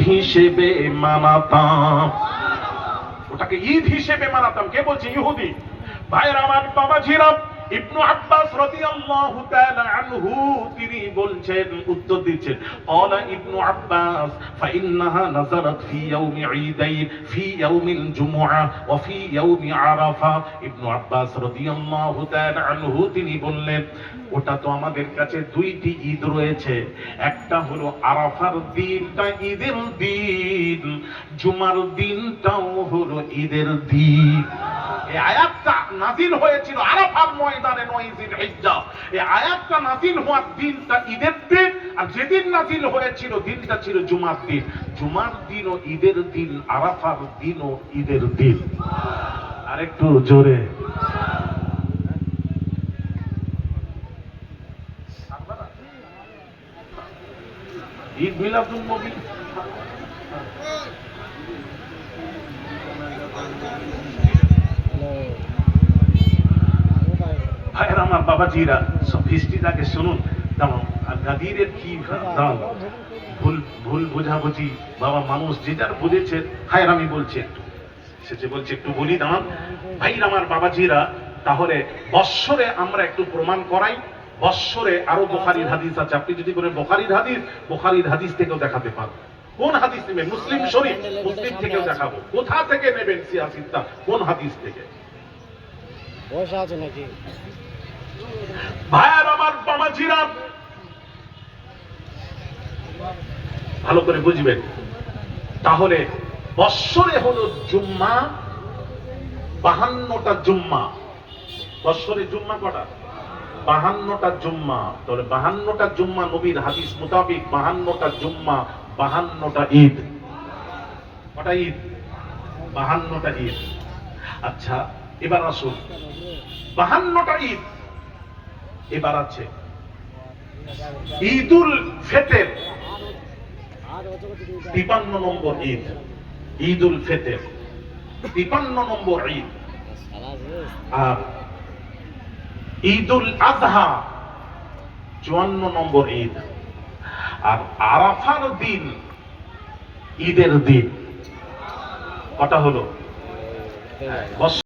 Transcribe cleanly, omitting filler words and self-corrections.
হিসেবে মানাতাম, ওটাকে ঈদ হিসেবে মানাতাম। কে বলছে? ইহুদি। ভাইরা আমার, বাবাজিরা, ইবনু আব্বাস রাদিয়াল্লাহু তাআলা আনহু তিনি বলছেন, উত্তর দিচ্ছেন, ক্বালা ইবনু আব্বাস ফাইন্নাহা নাযারাত ফি ইয়াউমি ঈদাইন, ফি ইয়াউমিল জুমআ ওয়া ফি ইয়াউমি আরাফা। ইবনু আব্বাস রাদিয়াল্লাহু তাআলা আনহু তিনি বললেন, ওটা তো আমাদের কাছে দুইটি ঈদ রয়েছে, একটা হলো আরাফার দিনটা ঈদের দিন, জুমার দিনটাও হলো ঈদের দিন। এই আয়াতটা নাযিল হয়েছিল আরাফার ময়দানে ৯ জিলহিজ্জা। এই আয়াতটা নাযিল হওয়ার দিনটা ঈদের দিন, আর যেদিন নাযিল হয়েছিল দিনটা ছিল জুমার দিন। জুমার দিনও ঈদের দিন, আরাফার দিনও ঈদের দিন। আরেকটু জোরে। ঈদ মিলাদুন নবী ভাইয়ের আমার, বাবাজিরা, সব হিস্ট্রিটাকে শুনুন। তেমন গাদিরের কি দাম, ভুল বোঝাবুঝি, বাবা মানুষ যে যার বুঝেছে, ভাইয়ের আমি বলছি একটু সেটা বলছি, একটু বলি দাম। ভাইয়ের আমার, বাবাজিরা, তাহলে বৎসরে আমরা একটু প্রমাণ করাই। বৎসরে আরো বুখারীর হাদিস আছে, আপনি যদি বলেন বুখারীর হাদিস থেকেও দেখাতে পারেন। কোন হাদিস নেবেন? মুসলিম শরীফ, মুসলিম থেকেও দেখাবো। কোথা থেকে নেবেন সিয়াসিতা? কোন হাদিস থেকে? পয়সা আছে নাকি? ভাইয়ের আমার, বাবাজিরা, ভালো করে বুঝবেন। তাহলে বৎসরে হলো জুম্মা 52টা জুম্মা। বৎসরে জুম্মা কটা? 52টা জুম্মা। তাহলে 52টা জুম্মা নবীর হাদিস মোতাবেক 52টা জুম্মা, 52টা ঈদ। কটা ঈদ? 52টা ঈদ। আচ্ছা, এবার আসুন, 52টা ঈদ। এবার আছে ঈদুল ফিতর, 53 নম্বর ঈদ। ঈদুল ফিতর 53 নম্বর ঈদ। আর ঈদুল আযহা 54 নম্বর ঈদ। আর আরাফার দিন ঈদের দিন। কটা হলো?